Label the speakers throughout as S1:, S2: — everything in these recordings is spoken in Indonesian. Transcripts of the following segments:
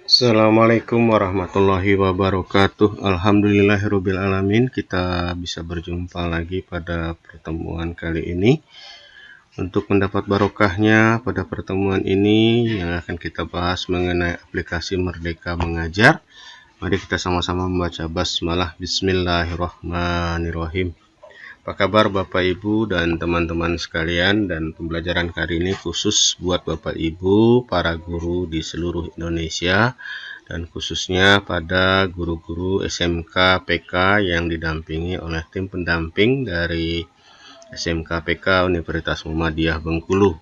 S1: Assalamualaikum warahmatullahi wabarakatuh. Alhamdulillahirabbil alamin. Kita bisa berjumpa lagi pada pertemuan kali ini. Untuk mendapat barokahnya pada pertemuan ini yang akan kita bahas mengenai aplikasi Merdeka Mengajar. Mari kita sama-sama membaca basmalah. Bismillahirrahmanirrahim. Apa kabar Bapak Ibu dan teman-teman sekalian, dan pembelajaran kali ini khusus buat Bapak Ibu, para guru di seluruh Indonesia, dan khususnya pada guru-guru SMK PK yang didampingi oleh tim pendamping dari SMK PK Universitas Muhammadiyah Bengkulu.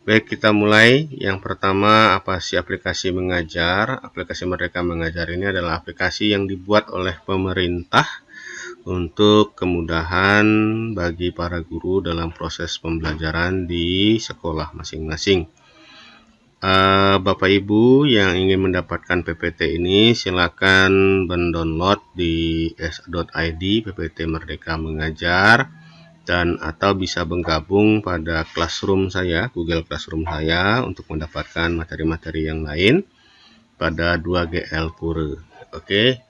S1: Baik, kita mulai. Yang pertama, apa sih aplikasi mengajar? Aplikasi Merdeka Mengajar ini adalah aplikasi yang dibuat oleh pemerintah untuk kemudahan bagi para guru dalam proses pembelajaran di sekolah masing-masing. Bapak Ibu yang ingin mendapatkan PPT ini silakan mendownload di s.id PPT Merdeka Mengajar, dan atau bisa bergabung pada Classroom saya, Google Classroom saya, untuk mendapatkan materi-materi yang lain pada 2GL Pure. Oke.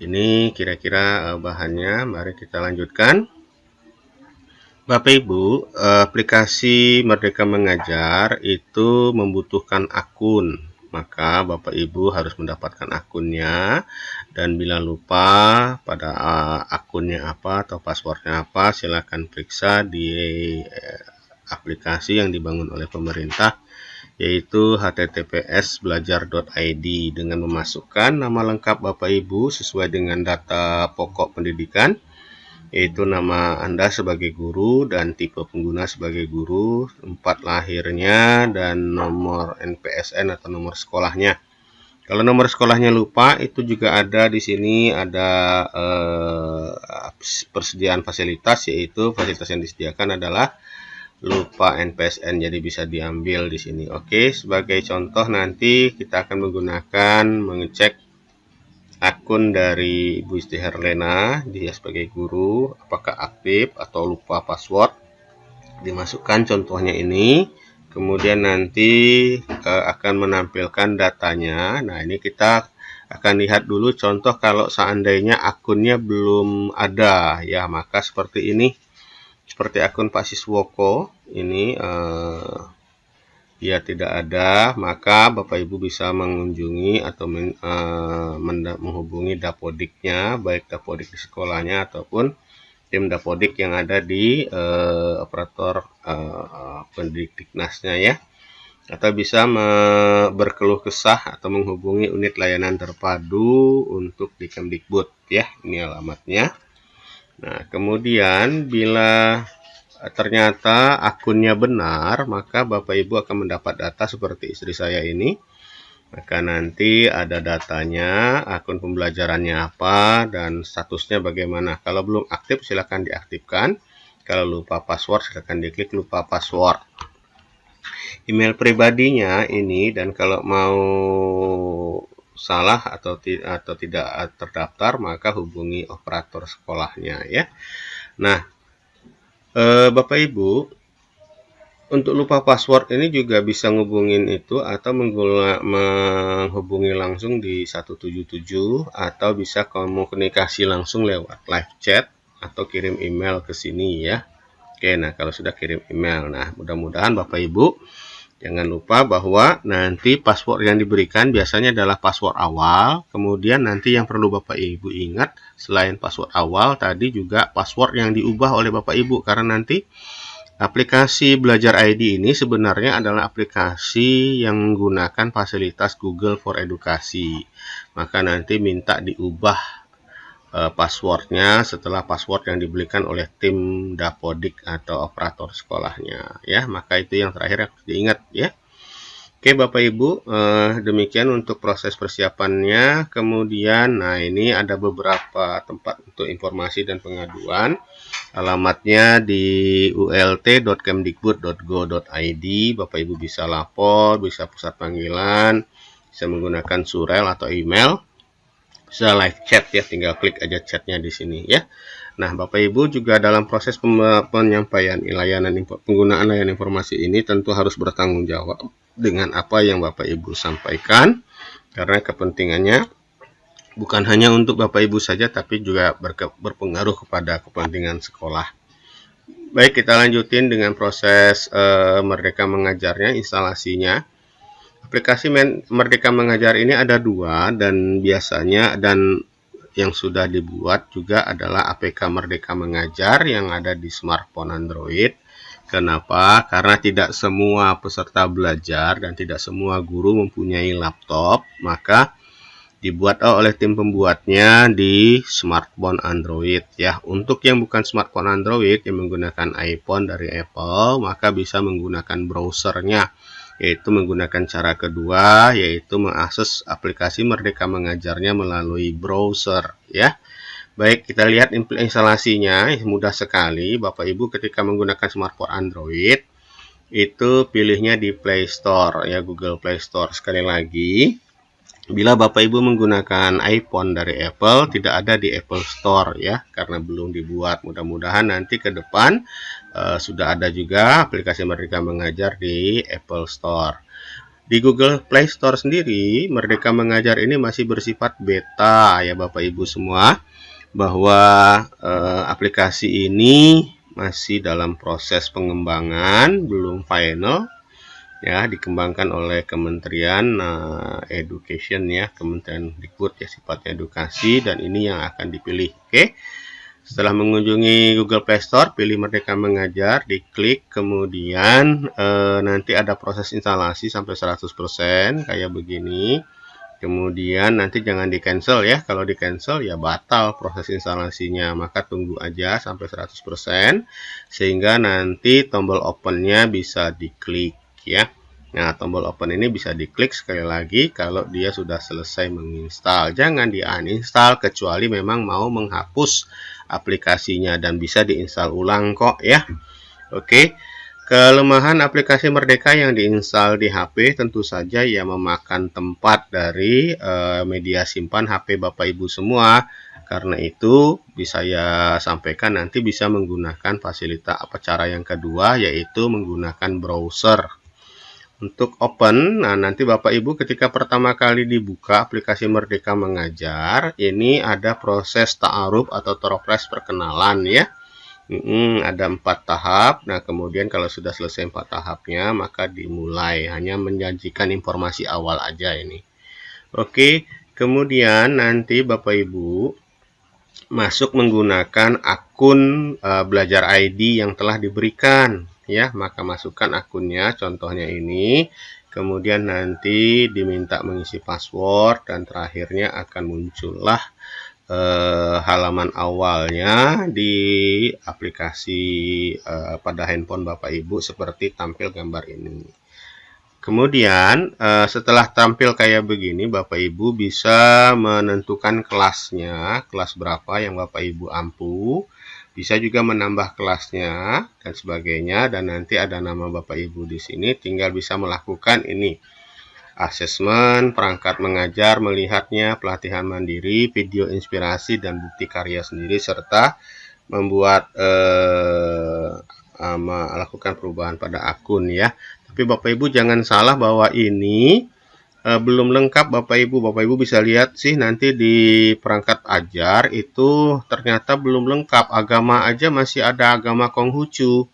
S1: Ini kira-kira bahannya. Mari kita lanjutkan. Bapak Ibu, aplikasi Merdeka Mengajar itu membutuhkan akun. Maka Bapak Ibu harus mendapatkan akunnya, dan bila lupa pada akunnya apa atau passwordnya apa, silakan periksa di aplikasi yang dibangun oleh pemerintah, yaitu https://belajar.id, dengan memasukkan nama lengkap Bapak Ibu sesuai dengan data pokok pendidikan, yaitu nama Anda sebagai guru dan tipe pengguna sebagai guru, tempat lahirnya, dan nomor NPSN atau nomor sekolahnya. Kalau nomor sekolahnya lupa, itu juga ada di sini, ada persediaan fasilitas, yaitu fasilitas yang disediakan adalah lupa NPSN, jadi bisa diambil di sini. Oke, sebagai contoh nanti kita akan mengecek akun dari Ibu Isti Herlena, dia sebagai guru, apakah aktif atau lupa password. Dimasukkan contohnya ini, kemudian nanti akan menampilkan datanya. Nah, ini kita akan lihat dulu contoh kalau seandainya akunnya belum ada, ya maka seperti ini. Seperti akun Pak Siswoko ini dia tidak ada, maka Bapak Ibu bisa mengunjungi atau menghubungi dapodiknya, baik dapodik di sekolahnya ataupun tim dapodik yang ada di operator Pendikdiknasnya, ya. Atau bisa berkeluh kesah atau menghubungi unit layanan terpadu untuk di Kemdikbud, ya. Ini alamatnya. Nah, kemudian bila ternyata akunnya benar, maka Bapak Ibu akan mendapat data seperti istri saya ini. Maka nanti ada datanya, akun pembelajarannya apa, dan statusnya bagaimana. Kalau belum aktif, silakan diaktifkan. Kalau lupa password, silakan diklik lupa password. Email pribadinya ini, dan kalau mau salah atau tidak terdaftar, maka hubungi operator sekolahnya, ya. Nah, Bapak Ibu, untuk lupa password ini juga bisa ngubungin itu atau menghubungi langsung di 177, atau bisa komunikasi langsung lewat live chat atau kirim email ke sini, ya. Oke, nah kalau sudah kirim email, nah mudah-mudahan Bapak Ibu jangan lupa bahwa nanti password yang diberikan biasanya adalah password awal. Kemudian nanti yang perlu Bapak Ibu ingat, selain password awal tadi, juga password yang diubah oleh Bapak Ibu. Karena nanti aplikasi Belajar ID ini sebenarnya adalah aplikasi yang menggunakan fasilitas Google for Education. Maka nanti minta diubah passwordnya setelah password yang diberikan oleh tim dapodik atau operator sekolahnya, ya. Maka itu yang terakhir harus diingat, ya. Oke Bapak Ibu, demikian untuk proses persiapannya. Kemudian, nah ini ada beberapa tempat untuk informasi dan pengaduan. Alamatnya di ult.kemdikbud.go.id. Bapak Ibu bisa lapor, bisa pusat panggilan, bisa menggunakan surel atau email, bisa live chat, ya, tinggal klik aja chatnya di sini, ya. Nah, Bapak Ibu juga dalam proses penyampaian penggunaan layanan informasi ini tentu harus bertanggung jawab dengan apa yang Bapak Ibu sampaikan. Karena kepentingannya bukan hanya untuk Bapak Ibu saja, tapi juga berpengaruh kepada kepentingan sekolah. Baik, kita lanjutin dengan proses Merdeka Mengajarnya, instalasinya. Aplikasi Merdeka Mengajar ini ada 2, dan biasanya yang sudah dibuat juga adalah APK Merdeka Mengajar yang ada di smartphone Android. Kenapa? Karena tidak semua peserta belajar dan tidak semua guru mempunyai laptop, maka dibuat oleh tim pembuatnya di smartphone Android ya. Untuk yang bukan smartphone Android yang menggunakan iPhone dari Apple, maka bisa menggunakan browsernya, yaitu menggunakan cara kedua, yaitu mengakses aplikasi Merdeka Mengajarnya melalui browser ya. Baik, kita lihat instalasinya, mudah sekali. Bapak Ibu ketika menggunakan smartphone Android, itu pilihnya di Play Store ya, Google Play Store. Sekali lagi, bila Bapak Ibu menggunakan iPhone dari Apple, tidak ada di Apple Store ya, karena belum dibuat. Mudah-mudahan nanti ke depan sudah ada juga aplikasi Merdeka Mengajar di Apple Store. Di Google Play Store sendiri, Merdeka Mengajar ini masih bersifat beta ya Bapak Ibu semua, bahwa aplikasi ini masih dalam proses pengembangan, belum final ya, dikembangkan oleh Kementerian Education ya, Kementerian Dikbud ya, sifatnya edukasi, dan ini yang akan dipilih. Oke. Setelah mengunjungi Google Play Store, pilih Merdeka Mengajar, diklik, kemudian nanti ada proses instalasi sampai 100% kayak begini. Kemudian nanti jangan di cancel ya, kalau di cancel ya batal proses instalasinya, maka tunggu aja sampai 100% sehingga nanti tombol opennya bisa diklik ya. Nah, tombol open ini bisa diklik sekali lagi kalau dia sudah selesai menginstal. Jangan di uninstall kecuali memang mau menghapus aplikasinya, dan bisa diinstal ulang kok ya. Oke. Kelemahan aplikasi Merdeka yang diinstal di HP tentu saja ya memakan tempat dari media simpan HP Bapak Ibu semua. Karena itu bisa saya sampaikan nanti bisa menggunakan fasilitas cara yang kedua, yaitu menggunakan browser. Untuk open, nah nanti Bapak Ibu ketika pertama kali dibuka aplikasi Merdeka Mengajar, ini ada proses ta'aruf atau refresh perkenalan ya. Ada 4 tahap. Nah, kemudian kalau sudah selesai 4 tahapnya, maka dimulai. Hanya menjanjikan informasi awal aja ini. Oke, kemudian nanti Bapak Ibu masuk menggunakan akun Belajar ID yang telah diberikan ya, maka masukkan akunnya, contohnya ini. Kemudian nanti diminta mengisi password, dan terakhirnya akan muncullah halaman awalnya di aplikasi pada handphone Bapak Ibu seperti tampil gambar ini. Kemudian setelah tampil kayak begini, Bapak Ibu bisa menentukan kelasnya, kelas berapa yang Bapak Ibu ampu. Bisa juga menambah kelasnya dan sebagainya, dan nanti ada nama Bapak Ibu di sini, tinggal bisa melakukan ini. Asesmen, perangkat mengajar, melihatnya, pelatihan mandiri, video inspirasi, dan bukti karya sendiri, serta membuat melakukan perubahan pada akun ya. Tapi Bapak Ibu jangan salah bahwa ini belum lengkap Bapak Ibu. Bapak Ibu bisa lihat sih nanti di perangkat ajar itu ternyata belum lengkap. Agama aja masih ada agama Konghucu.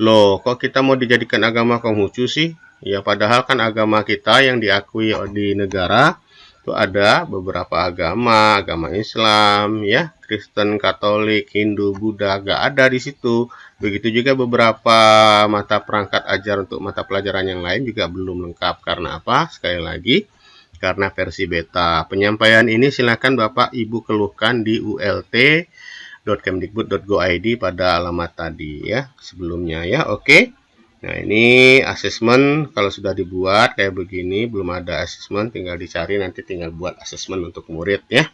S1: Loh, kok kita mau dijadikan agama Konghucu sih? Ya, padahal kan agama kita yang diakui di negara itu ada beberapa agama, agama Islam, ya, Kristen, Katolik, Hindu, Buddha, gak ada di situ. Begitu juga beberapa mata perangkat ajar untuk mata pelajaran yang lain juga belum lengkap. Karena apa? Sekali lagi, karena versi beta. Penyampaian ini silakan Bapak Ibu keluhkan di ult.kemdikbud.go.id pada alamat tadi ya, sebelumnya ya. Oke. Nah, ini asesmen kalau sudah dibuat kayak begini, belum ada asesmen, tinggal dicari, nanti tinggal buat asesmen untuk murid ya.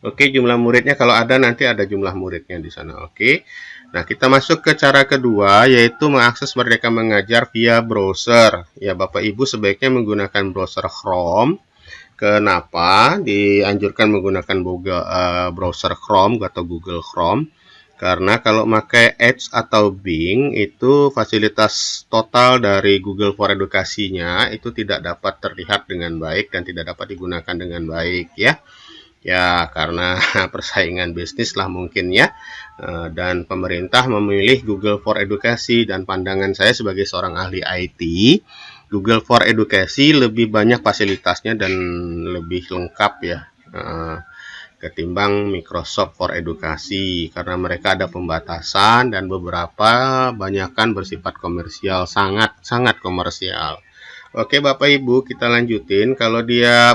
S1: Oke, jumlah muridnya kalau ada nanti ada jumlah muridnya di sana. Oke. Nah, kita masuk ke cara kedua, yaitu mengakses Merdeka Mengajar via browser. Ya, Bapak Ibu sebaiknya menggunakan browser Chrome. Kenapa dianjurkan menggunakan browser Chrome atau Google Chrome? Karena kalau pakai Edge atau Bing itu fasilitas total dari Google for Education-nya itu tidak dapat terlihat dengan baik dan tidak dapat digunakan dengan baik ya. Ya, karena persaingan bisnis lah mungkin ya. Dan pemerintah memilih Google for Education, dan pandangan saya sebagai seorang ahli IT, Google for Education lebih banyak fasilitasnya dan lebih lengkap ya ketimbang Microsoft for Education, karena mereka ada pembatasan dan beberapa banyakkan bersifat komersial, sangat komersial. Oke Bapak Ibu, kita lanjutin. Kalau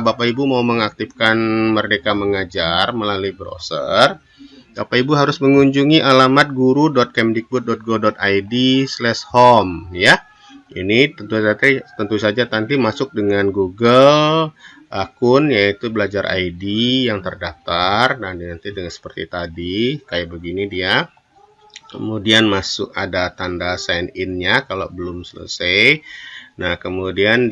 S1: Bapak Ibu mau mengaktifkan Merdeka Mengajar melalui browser, Bapak Ibu harus mengunjungi alamat guru.kemdikbud.go.id/home ya. Ini tentu saja nanti masuk dengan Google akun, yaitu Belajar ID yang terdaftar, dan nanti dengan seperti tadi kayak begini dia. Kemudian masuk ada tanda sign in-nya kalau belum selesai. Nah, kemudian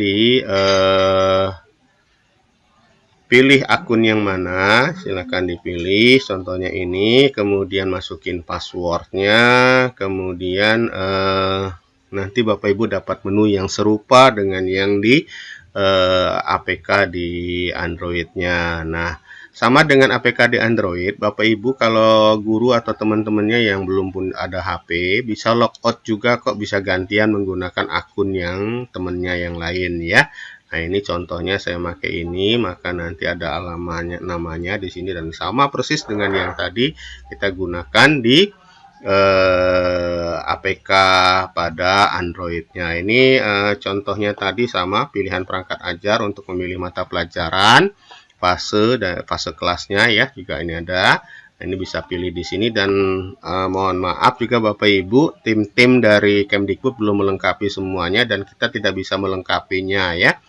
S1: pilih akun yang mana, silakan dipilih, contohnya ini, kemudian masukin passwordnya, kemudian nanti Bapak Ibu dapat menu yang serupa dengan yang di APK di Android-nya. Nah, sama dengan APK di Android, Bapak Ibu kalau guru atau teman-temannya yang belum pun ada HP, bisa logout juga kok, bisa gantian menggunakan akun yang temannya yang lain ya. Nah, ini contohnya saya pakai ini, maka nanti ada namanya di sini, dan sama persis dengan yang tadi kita gunakan di APK pada Android-nya. Ini contohnya tadi sama, pilihan perangkat ajar untuk memilih mata pelajaran, fase kelasnya ya, juga ini ada. Ini bisa pilih di sini, dan mohon maaf juga Bapak Ibu, tim-tim dari Kemdikbud belum melengkapi semuanya dan kita tidak bisa melengkapinya ya.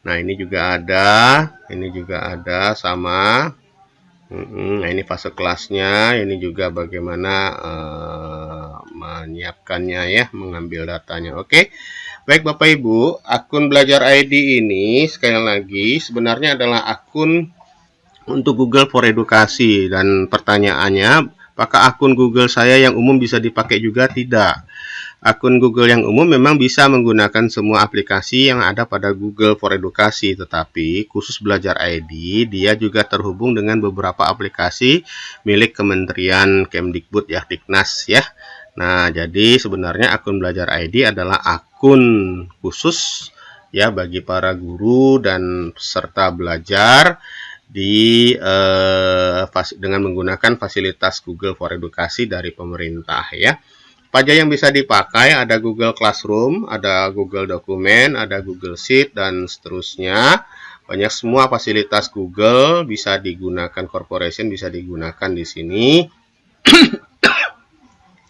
S1: Nah, ini juga ada sama. Nah, ini fase kelasnya, ini juga bagaimana menyiapkannya ya, mengambil datanya. Oke. Baik Bapak Ibu, akun Belajar ID ini sekali lagi sebenarnya adalah akun untuk Google for Education, dan pertanyaannya, apakah akun Google saya yang umum bisa dipakai juga? Tidak. Akun Google yang umum memang bisa menggunakan semua aplikasi yang ada pada Google for Education, tetapi khusus Belajar ID dia juga terhubung dengan beberapa aplikasi milik Kementerian Kemdikbud ya, Diknas ya. Nah, jadi sebenarnya akun Belajar ID adalah akun khusus ya bagi para guru dan peserta belajar dengan menggunakan fasilitas Google for Education dari pemerintah ya. Apa aja yang bisa dipakai? Ada Google Classroom, ada Google Dokumen, ada Google Sheet, dan seterusnya. Banyak semua fasilitas Google bisa digunakan, corporation bisa digunakan di sini.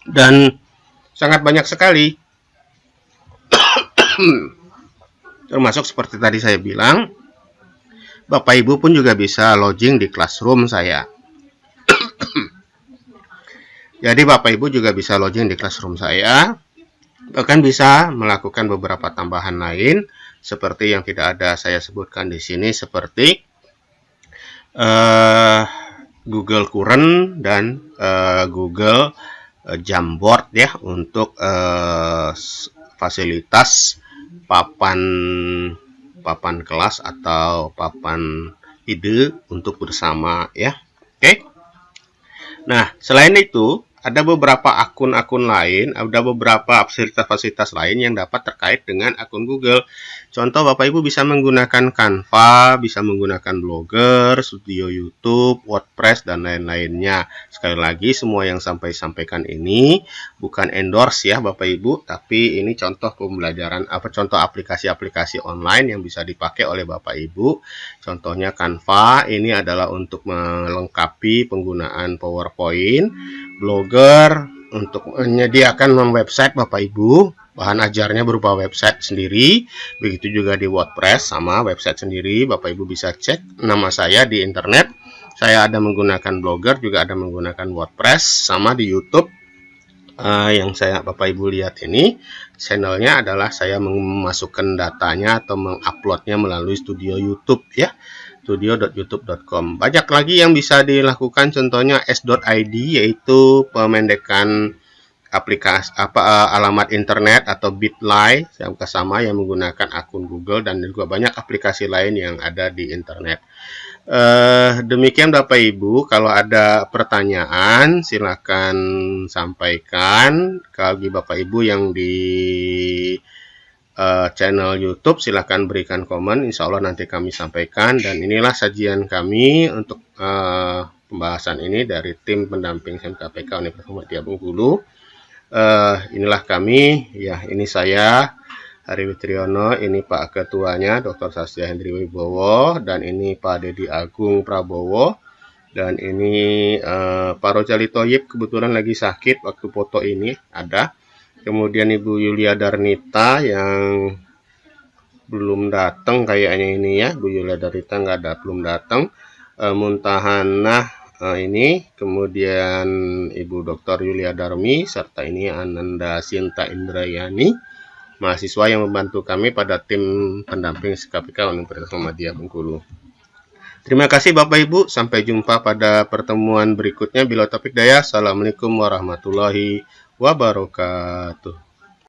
S1: Dan sangat banyak sekali. Termasuk seperti tadi saya bilang, Bapak Ibu pun juga bisa login di Classroom saya. Jadi Bapak Ibu juga bisa login di Classroom saya. Bahkan bisa melakukan beberapa tambahan lain seperti yang tidak ada saya sebutkan di sini, seperti Google Current dan Google Jamboard ya, untuk fasilitas papan kelas atau papan ide untuk bersama ya. Oke. Nah, selain itu ada beberapa akun-akun lain, ada beberapa fasilitas-fasilitas lain yang dapat terkait dengan akun Google. Contoh, Bapak Ibu bisa menggunakan Canva, bisa menggunakan Blogger, Studio YouTube, WordPress, dan lain-lainnya. Sekali lagi, semua yang sampaikan ini bukan endorse ya Bapak Ibu, tapi ini contoh pembelajaran, contoh aplikasi-aplikasi online yang bisa dipakai oleh Bapak Ibu. Contohnya Canva, ini adalah untuk melengkapi penggunaan PowerPoint. Blogger untuk menyediakan website Bapak Ibu, bahan ajarnya berupa website sendiri. Begitu juga di WordPress, sama website sendiri. Bapak Ibu bisa cek nama saya di internet. Saya ada menggunakan Blogger, juga ada menggunakan WordPress, sama di YouTube yang Bapak Ibu lihat ini, channelnya adalah saya memasukkan datanya atau menguploadnya melalui studio YouTube ya, studio.youtube.com. Banyak lagi yang bisa dilakukan, contohnya s.id, yaitu pemendekan aplikasi alamat internet, atau Bitly yang sama yang menggunakan akun Google, dan juga banyak aplikasi lain yang ada di internet. Demikian Bapak Ibu, kalau ada pertanyaan silakan sampaikan. Bagi Bapak Ibu yang di channel YouTube silakan berikan komen, insya Allah nanti kami sampaikan. Dan inilah sajian kami untuk pembahasan ini dari tim pendamping SMKPK Universitas Muhammadiyah Bengkulu. Inilah kami, ya ini saya Hari Witriono, ini Pak Ketuanya Dr. Sastia Hendri Wibowo, dan ini Pak Dedi Agung Prabowo, dan ini Pak Rojali Toyib kebetulan lagi sakit waktu foto ini ada. Kemudian Ibu Yulia Darnita yang belum datang kayaknya ini ya, Bu Yulia Darnita belum datang. Muntahanah ini, kemudian Ibu Dr. Yulia Darmi, serta ini Ananda Sinta Indrayani, mahasiswa yang membantu kami pada tim pendamping SMKPK Universitas Muhammadiyah Bengkulu. Terima kasih Bapak Ibu, sampai jumpa pada pertemuan berikutnya. Bila taufiq hidayah, assalamualaikum warahmatullahi wabarakatuh.